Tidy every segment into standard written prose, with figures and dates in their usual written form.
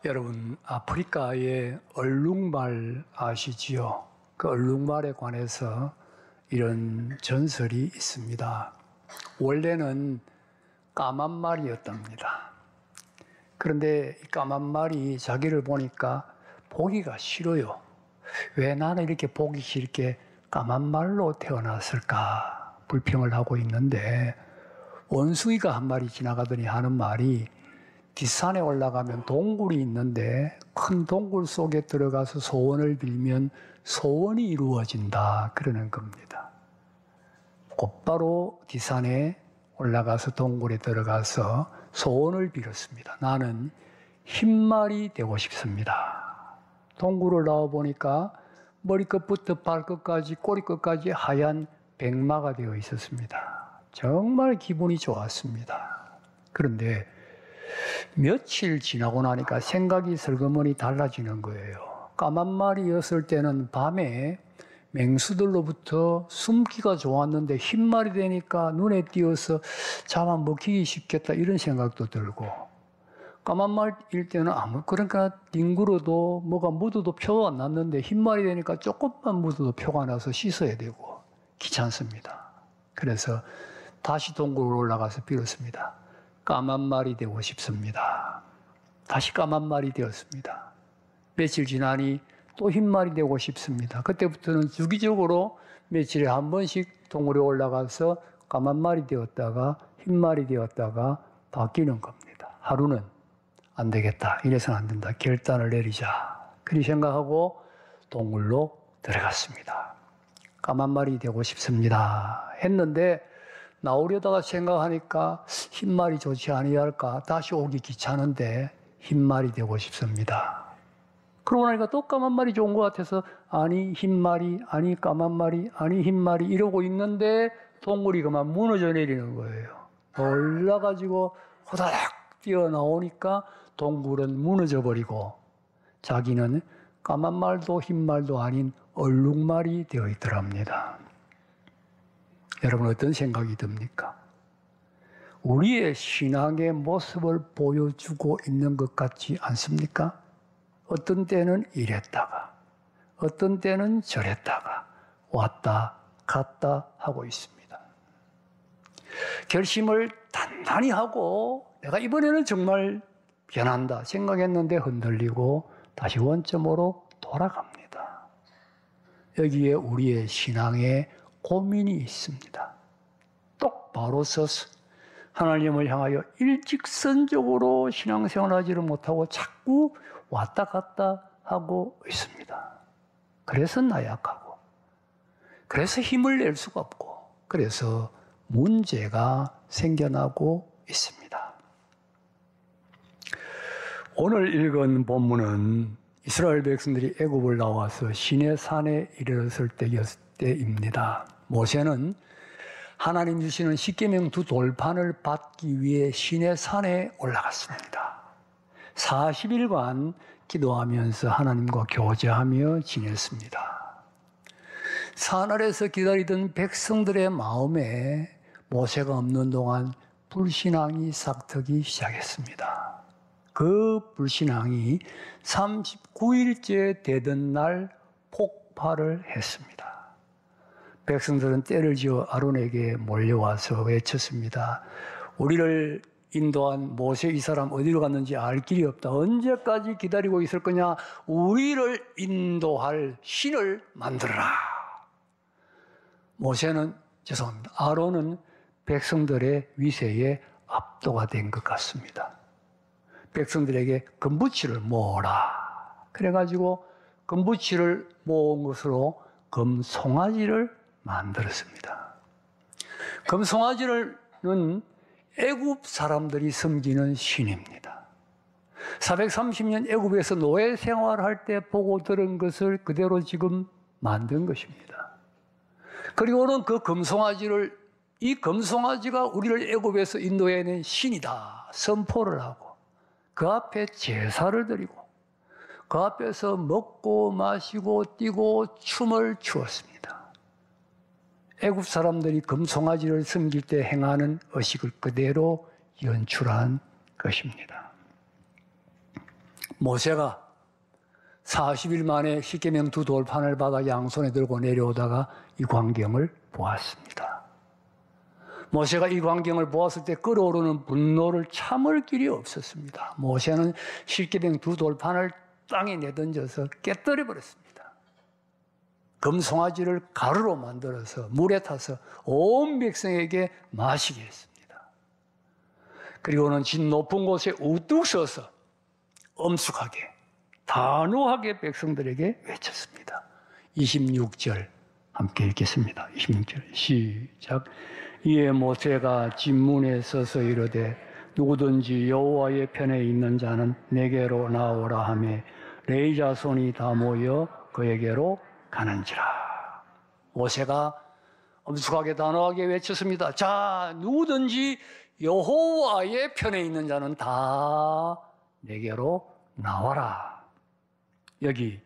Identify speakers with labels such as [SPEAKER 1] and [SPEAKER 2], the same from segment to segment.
[SPEAKER 1] 여러분, 아프리카의 얼룩말 아시지요? 그 얼룩말에 관해서 이런 전설이 있습니다. 원래는 까만 말이었답니다. 그런데 이 까만 말이 자기를 보니까 보기가 싫어요. 왜 나는 이렇게 보기 싫게 까만 말로 태어났을까 불평을 하고 있는데, 원숭이가 한 마리 지나가더니 하는 말이, 뒷산에 올라가면 동굴이 있는데 큰 동굴 속에 들어가서 소원을 빌면 소원이 이루어진다, 그러는 겁니다. 곧바로 뒷산에 올라가서 동굴에 들어가서 소원을 빌었습니다. 나는 흰말이 되고 싶습니다. 동굴을 나와보니까 머리끝부터 발끝까지 꼬리끝까지 하얀 백마가 되어 있었습니다. 정말 기분이 좋았습니다. 그런데 며칠 지나고 나니까 생각이 슬그머니 달라지는 거예요. 까만 말이었을 때는 밤에 맹수들로부터 숨기가 좋았는데 흰말이 되니까 눈에 띄어서 잡아먹히기 쉽겠다, 이런 생각도 들고, 까만 말일 때는 그러니까 뒹굴어도 뭐가 묻어도 표가 안 났는데 흰말이 되니까 조금만 묻어도 표가 나서 씻어야 되고 귀찮습니다. 그래서 다시 동굴로 올라가서 빌었습니다. 까만 말이 되고 싶습니다. 다시 까만 말이 되었습니다. 며칠 지나니 또 흰말이 되고 싶습니다. 그때부터는 주기적으로 며칠에 한 번씩 동굴에 올라가서 까만 말이 되었다가 흰말이 되었다가 바뀌는 겁니다. 하루는 안 되겠다, 이래서는 안 된다, 결단을 내리자, 그리 생각하고 동굴로 들어갔습니다. 까만 말이 되고 싶습니다 했는데, 나오려다가 생각하니까 흰말이 좋지 아니할까, 다시 오기 귀찮은데 흰말이 되고 싶습니다. 그러고 나니까 또 까만 말이 좋은 것 같아서 아니 흰말이, 아니 까만 말이, 아니 흰말이 이러고 있는데 동굴이 그만 무너져 내리는 거예요. 올라가지고 호다닥 뛰어나오니까 동굴은 무너져 버리고 자기는 까만 말도 흰말도 아닌 얼룩말이 되어 있더랍니다. 여러분, 어떤 생각이 듭니까? 우리의 신앙의 모습을 보여주고 있는 것 같지 않습니까? 어떤 때는 이랬다가 어떤 때는 저랬다가 왔다 갔다 하고 있습니다. 결심을 단단히 하고 내가 이번에는 정말 변한다 생각했는데 흔들리고 다시 원점으로 돌아갑니다. 여기에 우리의 신앙의 고민이 있습니다. 똑바로 서서 하나님을 향하여 일직선적으로 신앙생활하지를 못하고 자꾸 왔다 갔다 하고 있습니다. 그래서 나약하고, 그래서 힘을 낼 수가 없고, 그래서 문제가 생겨나고 있습니다. 오늘 읽은 본문은 이스라엘 백성들이 애굽을 나와서 시내산에 이르렀을 때입니다. 모세는 하나님 주시는 십계명 두 돌판을 받기 위해 시내산에 올라갔습니다. 40일간 기도하면서 하나님과 교제하며 지냈습니다. 산 아래서 기다리던 백성들의 마음에 모세가 없는 동안 불신앙이 싹트기 시작했습니다. 그 불신앙이 39일째 되던 날 폭발을 했습니다. 백성들은 떼를 지어 아론에게 몰려와서 외쳤습니다. 우리를 인도한 모세 이 사람 어디로 갔는지 알 길이 없다. 언제까지 기다리고 있을 거냐? 우리를 인도할 신을 만들어라. 아론은 백성들의 위세에 압도가 된 것 같습니다. 백성들에게 금부치를 모으라. 그래가지고 금부치를 모은 것으로 금송아지를 만들었습니다. 금송아지는 애굽 사람들이 섬기는 신입니다. 430년 애굽에서 노예 생활할 때 보고 들은 것을 그대로 지금 만든 것입니다. 그리고는 그 금송아지를, 이 금송아지가 우리를 애굽에서 인도해낸 신이다 선포를 하고 그 앞에 제사를 드리고 그 앞에서 먹고 마시고 뛰고 춤을 추었습니다. 애굽 사람들이 금송아지를 섬길 때 행하는 의식을 그대로 연출한 것입니다. 모세가 40일 만에 십계명 두 돌판을 받아 양손에 들고 내려오다가 이 광경을 보았습니다. 모세가 이 광경을 보았을 때 끓어오르는 분노를 참을 길이 없었습니다. 모세는 십계명 두 돌판을 땅에 내던져서 깨뜨려 버렸습니다. 금송아지를 가루로 만들어서 물에 타서 온 백성에게 마시게 했습니다. 그리고는 진 높은 곳에 우뚝 서서 엄숙하게 단호하게 백성들에게 외쳤습니다. 26절 함께 읽겠습니다. 26절 시작. 이에 모세가 진문에 서서 이르되 누구든지 여호와의 편에 있는 자는 내게로 나오라 하며 레위 자손이 다 모여 그에게로 가는지라. 모세가 엄숙하게 단호하게 외쳤습니다. 자, 누구든지 여호와의 편에 있는 자는 다 내게로 나와라. 여기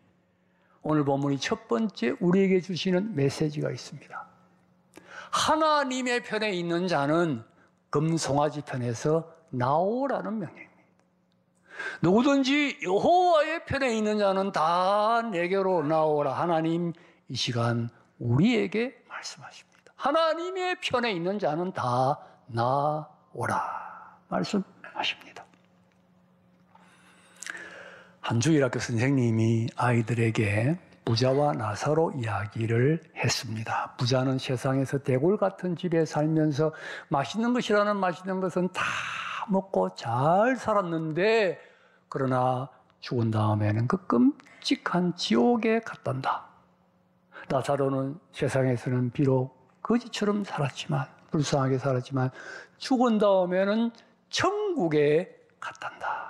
[SPEAKER 1] 오늘 본문이 첫 번째 우리에게 주시는 메시지가 있습니다. 하나님의 편에 있는 자는 금송아지 편에서 나오라는 명령입니다. 누구든지 여호와의 편에 있는 자는 다 내게로 나오라. 하나님 이 시간 우리에게 말씀하십니다. 하나님의 편에 있는 자는 다 나오라 말씀하십니다. 한 주일학교 선생님이 아이들에게 부자와 나사로 이야기를 했습니다. 부자는 세상에서 대골 같은 집에 살면서 맛있는 것이라는 맛있는 것은 다 먹고 잘 살았는데 그러나 죽은 다음에는 그 끔찍한 지옥에 갔단다. 나사로는 세상에서는 비록 거지처럼 살았지만 불쌍하게 살았지만 죽은 다음에는 천국에 갔단다.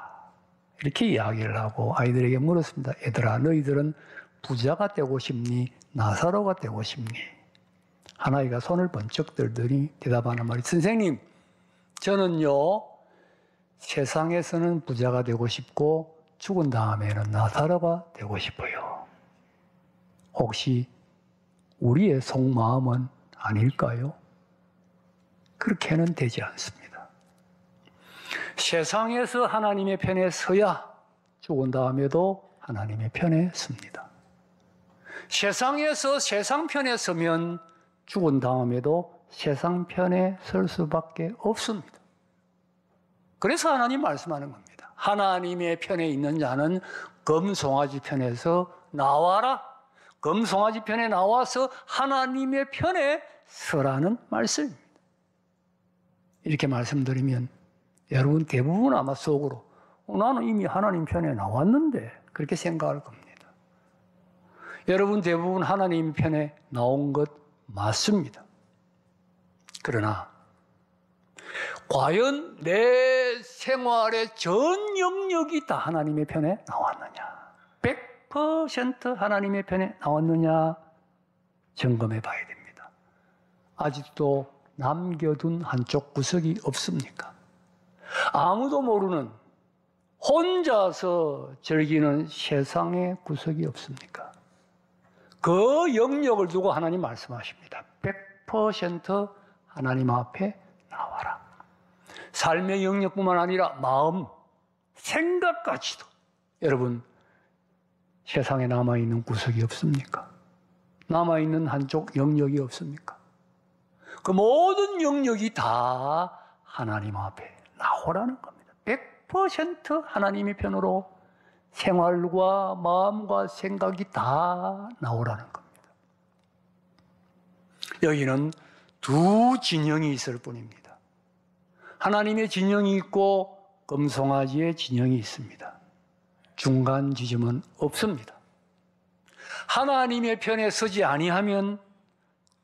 [SPEAKER 1] 이렇게 이야기를 하고 아이들에게 물었습니다. 얘들아, 너희들은 부자가 되고 싶니? 나사로가 되고 싶니? 한 아이가 손을 번쩍 들더니 대답하는 말이, 선생님, 저는요 세상에서는 부자가 되고 싶고 죽은 다음에는 나사로가 되고 싶어요. 혹시 우리의 속마음은 아닐까요? 그렇게는 되지 않습니다. 세상에서 하나님의 편에 서야 죽은 다음에도 하나님의 편에 섭니다. 세상에서 세상 편에 서면 죽은 다음에도 세상 편에 설 수밖에 없습니다. 그래서 하나님 말씀하는 겁니다. 하나님의 편에 있는 자는 금송아지 편에서 나와라. 금송아지 편에 나와서 하나님의 편에 서라는 말씀입니다. 이렇게 말씀드리면 여러분 대부분 아마 속으로 나는 이미 하나님 편에 나왔는데 그렇게 생각할 겁니다. 여러분 대부분 하나님 편에 나온 것 맞습니다. 그러나 과연 내 생활의 전 영역이 다 하나님의 편에 나왔느냐? 100% 하나님의 편에 나왔느냐? 점검해 봐야 됩니다. 아직도 남겨둔 한쪽 구석이 없습니까? 아무도 모르는 혼자서 즐기는 세상의 구석이 없습니까? 그 영역을 두고 하나님 말씀하십니다. 100% 하나님 앞에 나와라. 삶의 영역뿐만 아니라 마음, 생각까지도 여러분 세상에 남아있는 구석이 없습니까? 남아있는 한쪽 영역이 없습니까? 그 모든 영역이 다 하나님 앞에 나오라는 겁니다. 100% 하나님의 편으로 생활과 마음과 생각이 다 나오라는 겁니다. 여기는 두 진영이 있을 뿐입니다. 하나님의 진영이 있고 금송아지의 진영이 있습니다. 중간 지점은 없습니다. 하나님의 편에 서지 아니하면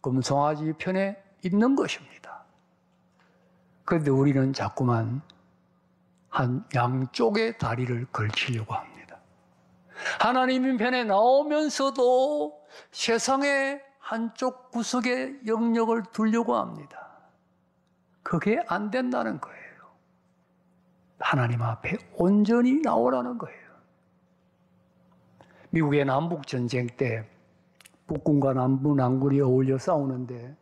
[SPEAKER 1] 금송아지 편에 있는 것입니다. 그런데 우리는 자꾸만 한 양쪽의 다리를 걸치려고 합니다. 하나님의 편에 나오면서도 세상의 한쪽 구석에 영역을 두려고 합니다. 그게 안 된다는 거예요. 하나님 앞에 온전히 나오라는 거예요. 미국의 남북전쟁 때 북군과 남군이 어울려 싸우는데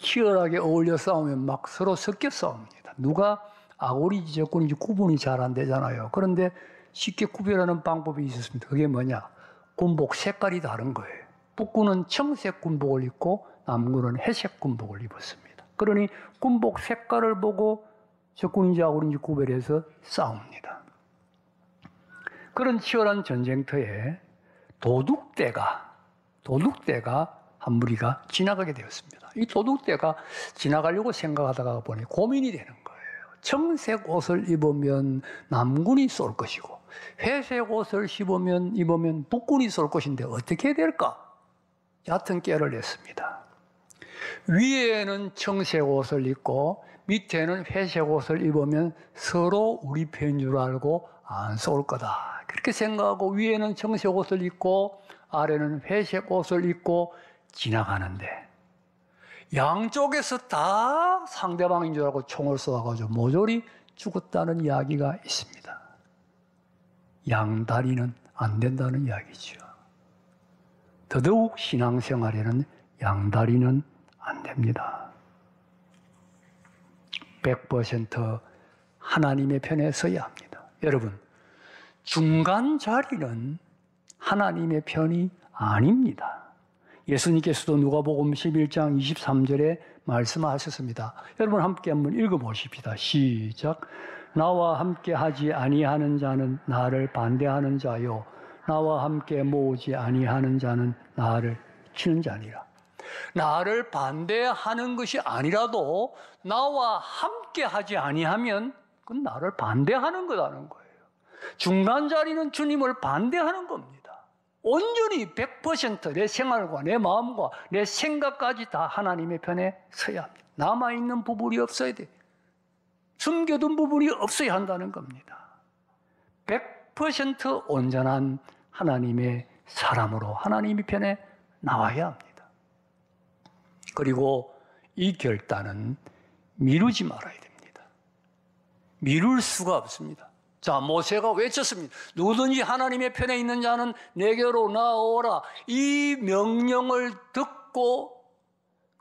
[SPEAKER 1] 치열하게 어울려 싸우면 막 서로 섞여 싸웁니다. 누가 아구리인지 젖군인지 구분이 잘 안 되잖아요. 그런데 쉽게 구별하는 방법이 있었습니다. 그게 뭐냐? 군복 색깔이 다른 거예요. 북군은 청색 군복을 입고 남군은 회색 군복을 입었습니다. 그러니 군복 색깔을 보고 적군인지 아구리인지 구별해서 싸웁니다. 그런 치열한 전쟁터에 도둑대가 한 무리가 지나가게 되었습니다. 이 도둑대가 지나가려고 생각하다가 보니 고민이 되는 거예요. 청색 옷을 입으면 남군이 쏠 것이고 회색 옷을 입으면 북군이 쏠 것인데 어떻게 해야 될까? 얕은 깨를 냈습니다. 위에는 청색 옷을 입고 밑에는 회색 옷을 입으면 서로 우리 편인 줄 알고 안 쏠 거다. 그렇게 생각하고 위에는 청색 옷을 입고 아래는 회색 옷을 입고 지나가는데 양쪽에서 다 상대방인 줄 알고 총을 쏘아가지고 모조리 죽었다는 이야기가 있습니다. 양다리는 안 된다는 이야기죠. 더더욱 신앙생활에는 양다리는 안 됩니다. 100% 하나님의 편에 서야 합니다. 여러분, 중간 자리는 하나님의 편이 아닙니다. 예수님께서도 누가복음 11장 23절에 말씀하셨습니다. 여러분 함께 한번 읽어보십시다. 시작. 나와 함께 하지 아니하는 자는 나를 반대하는 자요, 나와 함께 모으지 아니하는 자는 나를 치는 자니라. 나를 반대하는 것이 아니라도 나와 함께 하지 아니하면 그건 나를 반대하는 거라는 거예요. 중간 자리는 주님을 반대하는 겁니다. 온전히 100% 내 생활과 내 마음과 내 생각까지 다 하나님의 편에 서야 합니다. 남아있는 부분이 없어야 돼. 숨겨둔 부분이 없어야 한다는 겁니다. 100% 온전한 하나님의 사람으로 하나님의 편에 나와야 합니다. 그리고 이 결단은 미루지 말아야 됩니다. 미룰 수가 없습니다. 자, 모세가 외쳤습니다. 누구든지 하나님의 편에 있는 자는 내게로 나오라. 이 명령을 듣고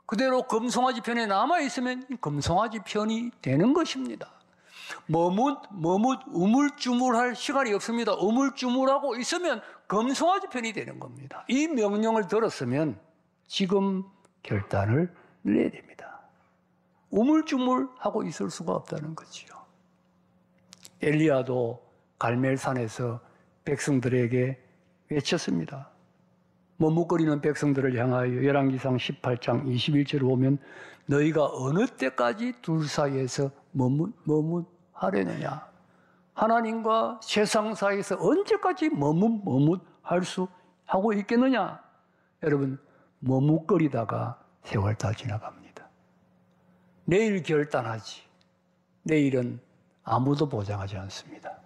[SPEAKER 1] 그대로 금송아지 편에 남아있으면 금송아지 편이 되는 것입니다. 우물쭈물할 시간이 없습니다. 우물쭈물하고 있으면 금송아지 편이 되는 겁니다. 이 명령을 들었으면 지금 결단을 내야 됩니다. 우물쭈물하고 있을 수가 없다는 거지요. 엘리야도 갈멜산에서 백성들에게 외쳤습니다. 머뭇거리는 백성들을 향하여 열왕기상 18장 21절을 보면 너희가 어느 때까지 둘 사이에서 머뭇하려느냐. 하나님과 세상 사이에서 언제까지 머뭇할 수 하고 있겠느냐. 여러분, 머뭇거리다가 세월 다 지나갑니다. 내일 결단하지. 내일은 아무도 보장하지 않습니다.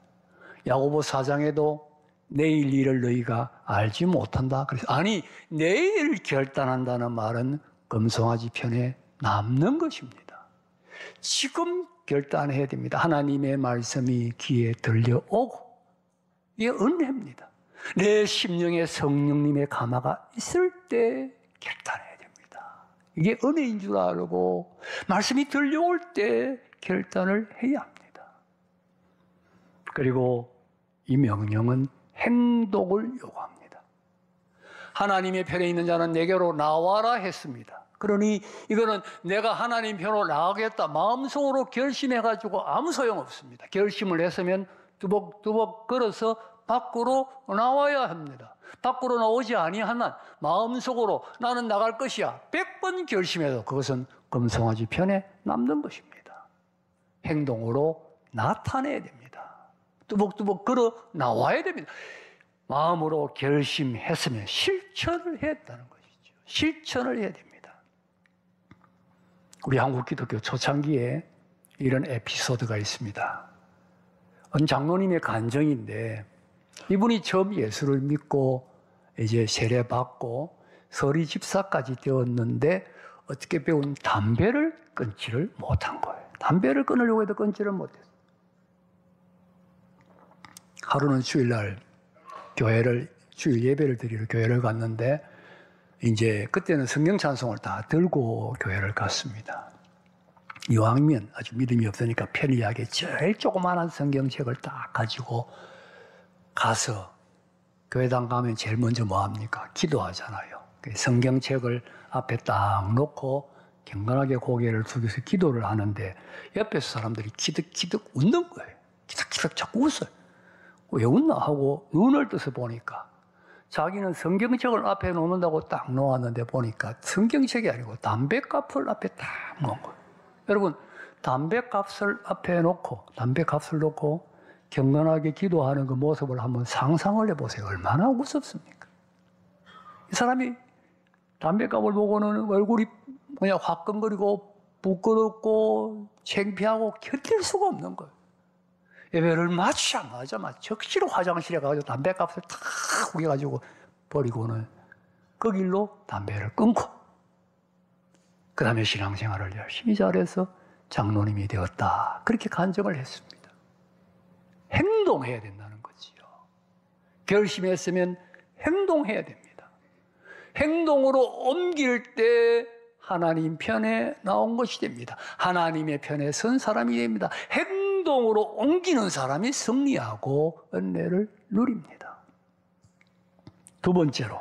[SPEAKER 1] 야고보 4장에도 내일 일을 너희가 알지 못한다. 그래서 아니, 내일 결단한다는 말은 금송아지 편에 남는 것입니다. 지금 결단해야 됩니다. 하나님의 말씀이 귀에 들려오고 이게 은혜입니다. 내 심령에 성령님의 감화가 있을 때 결단해야 됩니다. 이게 은혜인 줄 알고 말씀이 들려올 때 결단을 해야 합니다. 그리고 이 명령은 행동을 요구합니다. 하나님의 편에 있는 자는 내게로 나와라 했습니다. 그러니 이거는 내가 하나님 편으로 나가겠다 마음속으로 결심해가지고 아무 소용없습니다. 결심을 했으면 두벅두벅 걸어서 밖으로 나와야 합니다. 밖으로 나오지 아니하면 마음속으로 나는 나갈 것이야 100번 결심해도 그것은 금송아지 편에 남는 것입니다. 행동으로 나타내야 됩니다. 뚜벅뚜벅 걸어 나와야 됩니다. 마음으로 결심했으면 실천을 했다는 것이죠. 실천을 해야 됩니다. 우리 한국 기독교 초창기에 이런 에피소드가 있습니다. 어느 장로님의 간증인데 이분이 처음 예수를 믿고 이제 세례받고 서리 집사까지 되었는데 어떻게 배운 담배를 끊지를 못한 거예요. 담배를 끊으려고 해도 끊지를 못했어요. 하루는 주일날 주일 예배를 드리러 교회를 갔는데 이제 그때는 성경 찬송을 다 들고 교회를 갔습니다. 이왕이면 아주 믿음이 없으니까 편리하게 제일 조그마한 성경책을 딱 가지고 가서 교회당 가면 제일 먼저 뭐 합니까? 기도하잖아요. 성경책을 앞에 딱 놓고 경건하게 고개를 숙여서 기도를 하는데 옆에서 사람들이 키득키득 웃는 거예요. 키득키득 자꾸 웃어요. 왜 웃나 하고 눈을 떠서 보니까 자기는 성경책을 앞에 놓는다고 딱 놓았는데 보니까 성경책이 아니고 담배값을 앞에 딱 놓은 거예요. 여러분, 담배값을 앞에 놓고 경건하게 기도하는 그 모습을 한번 상상을 해보세요. 얼마나 우습습니까? 이 사람이 담배값을 보고는 얼굴이 그냥 화끈거리고 부끄럽고 창피하고 견딜 수가 없는 거예요. 예배를 마치자마자 적시로 화장실에 가서 담배값을 탁 후겨가지고 버리고는 그 길로 담배를 끊고 그 다음에 신앙생활을 열심히 잘해서 장로님이 되었다. 그렇게 간증을 했습니다. 행동해야 된다는 거지요. 결심했으면 행동해야 됩니다. 행동으로 옮길 때 하나님 편에 나온 것이 됩니다. 하나님의 편에 선 사람이 됩니다. 행동으로 옮기는 사람이 승리하고 은혜를 누립니다. 두 번째로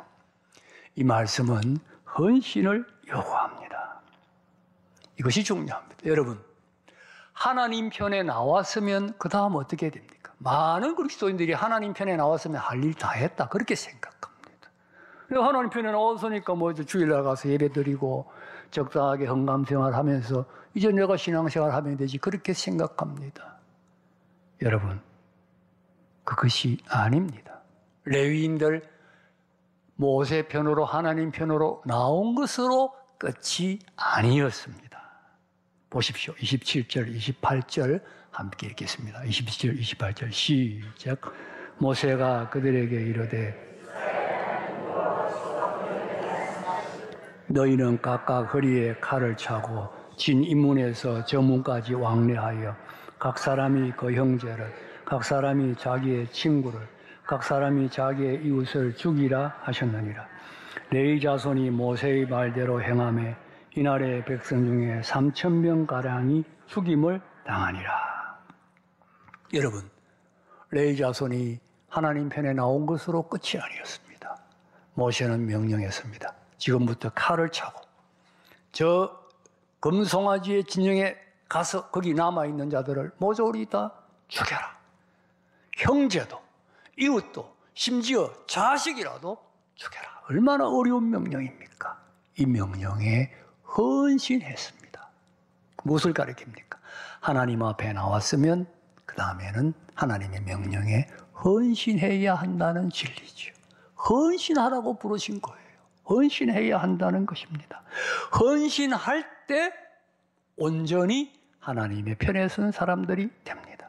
[SPEAKER 1] 이 말씀은 헌신을 요구합니다. 이것이 중요합니다. 여러분, 하나님 편에 나왔으면 그 다음 어떻게 됩니까? 많은 그리스도인들이 하나님 편에 나왔으면 할 일 다 했다 그렇게 생각합니다. 하나님 편에 나왔으니까 뭐 주일날 가서 예배드리고 적당하게 헌감생활하면서 이제 내가 신앙생활하면 되지 그렇게 생각합니다. 여러분, 그것이 아닙니다. 레위인들 모세 편으로 하나님 편으로 나온 것으로 끝이 아니었습니다. 보십시오. 27절, 28절 함께 읽겠습니다. 27절, 28절 시작. 모세가 그들에게 이르되 너희는 각각 허리에 칼을 차고 진 인문에서 저 문까지 왕래하여 각 사람이 그 형제를, 각 사람이 자기의 친구를, 각 사람이 자기의 이웃을 죽이라 하셨느니라. 레위 자손이 모세의 말대로 행하매 이날의 백성 중에 3,000명가량이 죽임을 당하니라. 여러분, 레위 자손이 하나님 편에 나온 것으로 끝이 아니었습니다. 모세는 명령했습니다. 지금부터 칼을 차고 저 금송아지의 진영에 가서 거기 남아있는 자들을 모조리 다 죽여라. 형제도 이웃도 심지어 자식이라도 죽여라. 얼마나 어려운 명령입니까? 이 명령에 헌신했습니다. 무엇을 가리킵니까? 하나님 앞에 나왔으면 그 다음에는 하나님의 명령에 헌신해야 한다는 진리죠. 헌신하라고 부르신 거예요. 헌신해야 한다는 것입니다. 헌신할 때 온전히 하나님의 편에 선 사람들이 됩니다.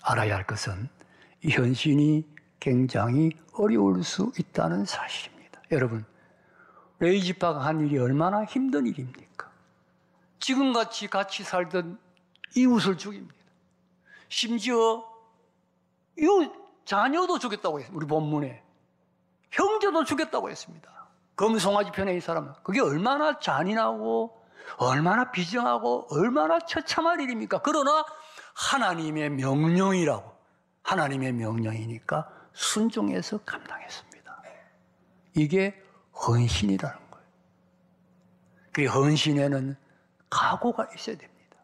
[SPEAKER 1] 알아야 할 것은 이 헌신이 굉장히 어려울 수 있다는 사실입니다. 여러분, 레위 지파가 한 일이 얼마나 힘든 일입니까? 지금같이 같이 살던 이웃을 죽입니다. 심지어 이웃 자녀도 죽였다고 했습니다. 우리 본문에. 형제도 죽였다고 했습니다. 금송아지 편에 이 사람은. 그게 얼마나 잔인하고 얼마나 비정하고 얼마나 처참한 일입니까? 그러나 하나님의 명령이라고, 하나님의 명령이니까 순종해서 감당했습니다. 이게 헌신이라는 거예요. 그 헌신에는 각오가 있어야 됩니다.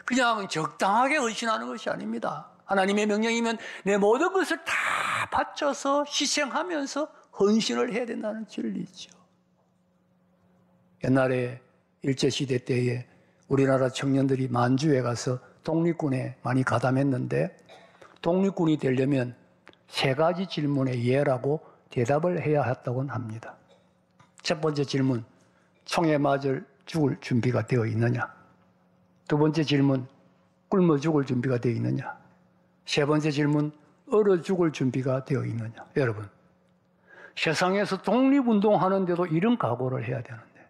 [SPEAKER 1] 그냥 적당하게 헌신하는 것이 아닙니다. 하나님의 명령이면 내 모든 것을 다 바쳐서 희생하면서 헌신을 해야 된다는 진리죠. 옛날에 일제시대 때에 우리나라 청년들이 만주에 가서 독립군에 많이 가담했는데 독립군이 되려면 3가지 질문에 예라고 대답을 해야 했다고 합니다. 첫 번째 질문, 총에 맞을 죽을 준비가 되어 있느냐? 두 번째 질문, 굶어 죽을 준비가 되어 있느냐? 세 번째 질문, 얼어 죽을 준비가 되어 있느냐? 여러분, 세상에서 독립운동하는데도 이런 각오를 해야 되는데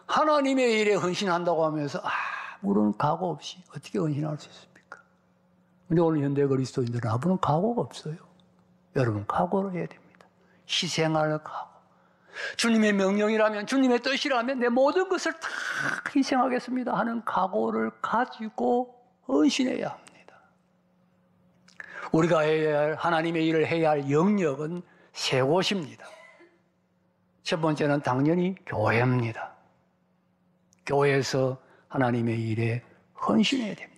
[SPEAKER 1] 하나님의 일에 헌신한다고 하면서 아무런 각오 없이 어떻게 헌신할 수 있습니까? 근데 오늘 현대 그리스도인들은 아무런 각오가 없어요. 여러분, 각오를 해야 됩니다. 희생할 각오. 주님의 명령이라면, 주님의 뜻이라면 내 모든 것을 다 희생하겠습니다 하는 각오를 가지고 헌신해야 합니다. 우리가 해야 할 하나님의 일을 해야 할 영역은 세 곳입니다. 첫 번째는 당연히 교회입니다. 교회에서 하나님의 일에 헌신해야 됩니다.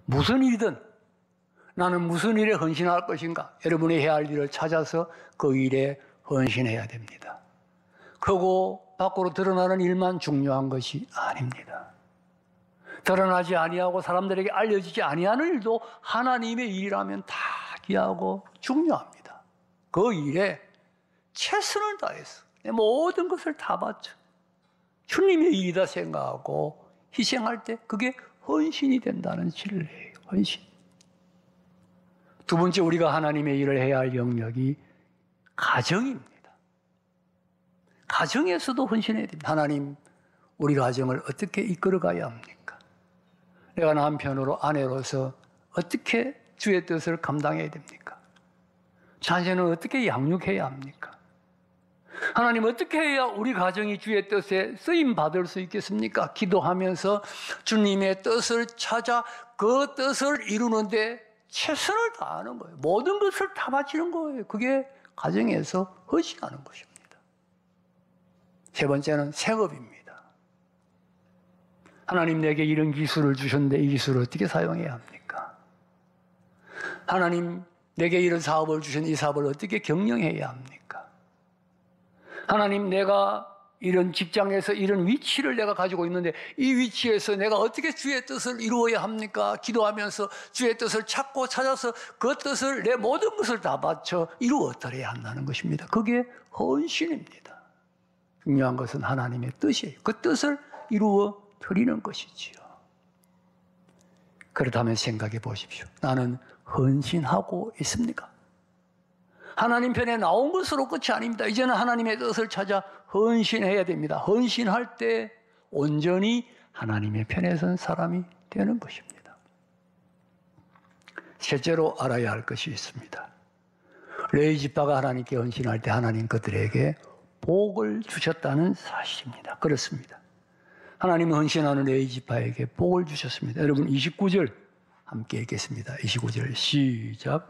[SPEAKER 1] 무슨 일이든 나는 무슨 일에 헌신할 것인가? 여러분이 해야 할 일을 찾아서 그 일에 헌신해야 됩니다. 크고 밖으로 드러나는 일만 중요한 것이 아닙니다. 드러나지 아니하고 사람들에게 알려지지 아니하는 일도 하나님의 일이라면 다 귀하고 중요합니다. 그 일에 최선을 다해서 내 모든 것을 다 바쳐 주님의 일이다 생각하고 희생할 때 그게 헌신이 된다는 진리예요. 헌신. 두 번째, 우리가 하나님의 일을 해야 할 영역이 가정입니다. 가정에서도 헌신해야 됩니다. 하나님, 우리 가정을 어떻게 이끌어가야 합니까? 내가 남편으로 아내로서 어떻게 주의 뜻을 감당해야 됩니까? 자녀는 어떻게 양육해야 합니까? 하나님, 어떻게 해야 우리 가정이 주의 뜻에 쓰임 받을 수 있겠습니까? 기도하면서 주님의 뜻을 찾아 그 뜻을 이루는데 최선을 다하는 거예요. 모든 것을 다 바치는 거예요. 그게 가정에서 헌신하는 것입니다. 세 번째는 생업입니다. 하나님, 내게 이런 기술을 주셨는데 이 기술을 어떻게 사용해야 합니까? 하나님, 내게 이런 사업을 주셨는데 이 사업을 어떻게 경영해야 합니까? 하나님, 내가 이런 직장에서 이런 위치를 내가 가지고 있는데 이 위치에서 내가 어떻게 주의 뜻을 이루어야 합니까? 기도하면서 주의 뜻을 찾고 찾아서 그 뜻을, 내 모든 것을 다 바쳐 이루어드려야 한다는 것입니다. 그게 헌신입니다. 중요한 것은 하나님의 뜻이에요. 그 뜻을 이루어 드리는 것이지요. 그렇다면 생각해 보십시오. 나는 헌신하고 있습니까? 하나님 편에 나온 것으로 끝이 아닙니다. 이제는 하나님의 뜻을 찾아 헌신해야 됩니다. 헌신할 때 온전히 하나님의 편에 선 사람이 되는 것입니다. 실제로 알아야 할 것이 있습니다. 레위 지파가 하나님께 헌신할 때 하나님 그들에게 복을 주셨다는 사실입니다. 그렇습니다. 하나님은 헌신하는 레위 지파에게 복을 주셨습니다. 여러분 29절 함께 읽겠습니다. 29절 시작.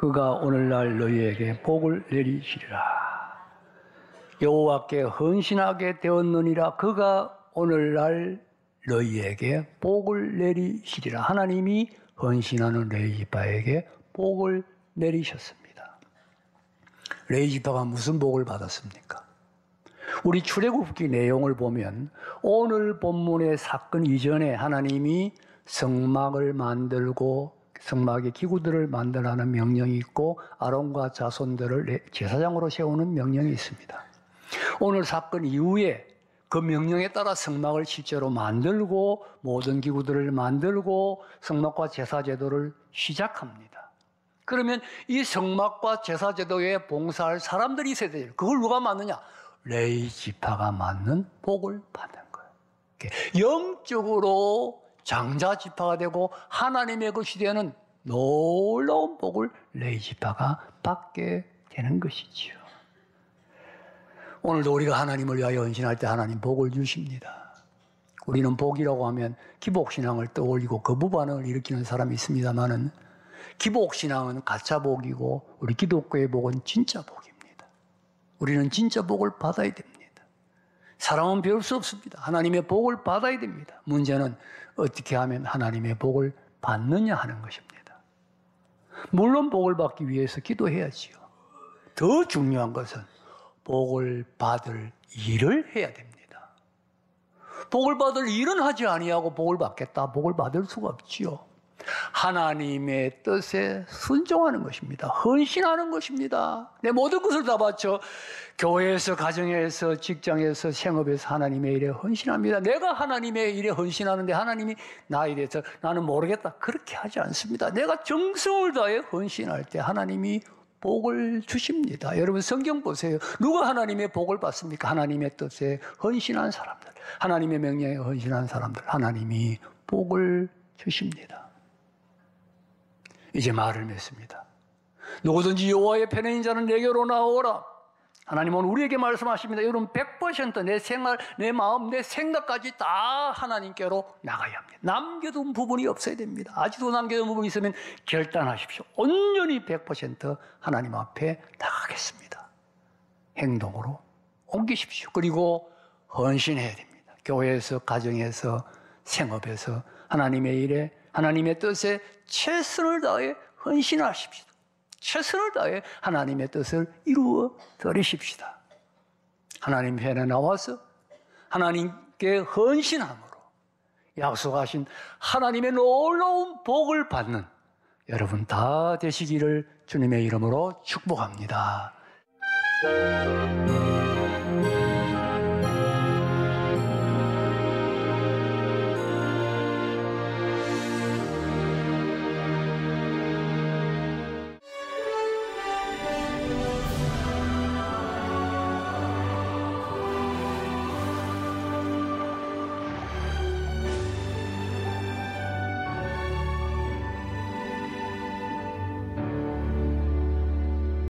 [SPEAKER 1] 그가 오늘날 너희에게 복을 내리시리라. 여호와께 헌신하게 되었느니라. 그가 오늘날 너희에게 복을 내리시리라. 하나님이 헌신하는 레위 지파에게 복을 내리셨습니다. 레위 지파가 무슨 복을 받았습니까? 우리 출애굽기 내용을 보면 오늘 본문의 사건 이전에 하나님이 성막을 만들고 성막의 기구들을 만들라는 명령이 있고 아론과 자손들을 제사장으로 세우는 명령이 있습니다. 오늘 사건 이후에 그 명령에 따라 성막을 실제로 만들고 모든 기구들을 만들고 성막과 제사제도를 시작합니다. 그러면 이 성막과 제사제도에 봉사할 사람들이 있어야 돼요. 그걸 누가 맡느냐? 레위 지파가 맡는 복을 받는 거예요. 영적으로 장자 지파가 되고 하나님의 것이 되는 놀라운 복을 레위 지파가 받게 되는 것이지요. 오늘도 우리가 하나님을 위하여 헌신할 때 하나님 복을 주십니다. 우리는 복이라고 하면 기복신앙을 떠올리고 거부 반응을 일으키는 사람이 있습니다만은 기복신앙은 가짜 복이고 우리 기독교의 복은 진짜 복입니다. 우리는 진짜 복을 받아야 됩니다. 사람은 배울 수 없습니다. 하나님의 복을 받아야 됩니다. 문제는 어떻게 하면 하나님의 복을 받느냐 하는 것입니다. 물론 복을 받기 위해서 기도해야지요. 더 중요한 것은 복을 받을 일을 해야 됩니다. 복을 받을 일은 하지 아니하고 복을 받겠다. 복을 받을 수가 없지요. 하나님의 뜻에 순종하는 것입니다. 헌신하는 것입니다. 내 모든 것을 다 바쳐 교회에서, 가정에서, 직장에서, 생업에서 하나님의 일에 헌신합니다. 내가 하나님의 일에 헌신하는데 하나님이 나에 대해서 나는 모르겠다. 그렇게 하지 않습니다. 내가 정성을 다해 헌신할 때 하나님이 복을 주십니다. 여러분 성경 보세요. 누가 하나님의 복을 받습니까? 하나님의 뜻에 헌신한 사람들, 하나님의 명령에 헌신한 사람들, 하나님이 복을 주십니다. 이제 말을 맺습니다. 누구든지 여호와의 편에 있는 자는 내게로 나오라. 하나님은 우리에게 말씀하십니다. 여러분 100%내 생활, 내 마음, 내 생각까지 다 하나님께로 나가야 합니다. 남겨둔 부분이 없어야 됩니다. 아직도 남겨둔 부분이 있으면 결단하십시오. 온전히 100% 하나님 앞에 나가겠습니다. 행동으로 옮기십시오. 그리고 헌신해야 됩니다. 교회에서, 가정에서, 생업에서 하나님의 일에, 하나님의 뜻에 최선을 다해 헌신하십시오. 최선을 다해 하나님의 뜻을 이루어 드리십시다. 하나님 편에 나와서 하나님께 헌신함으로 약속하신 하나님의 놀라운 복을 받는 여러분 다 되시기를 주님의 이름으로 축복합니다.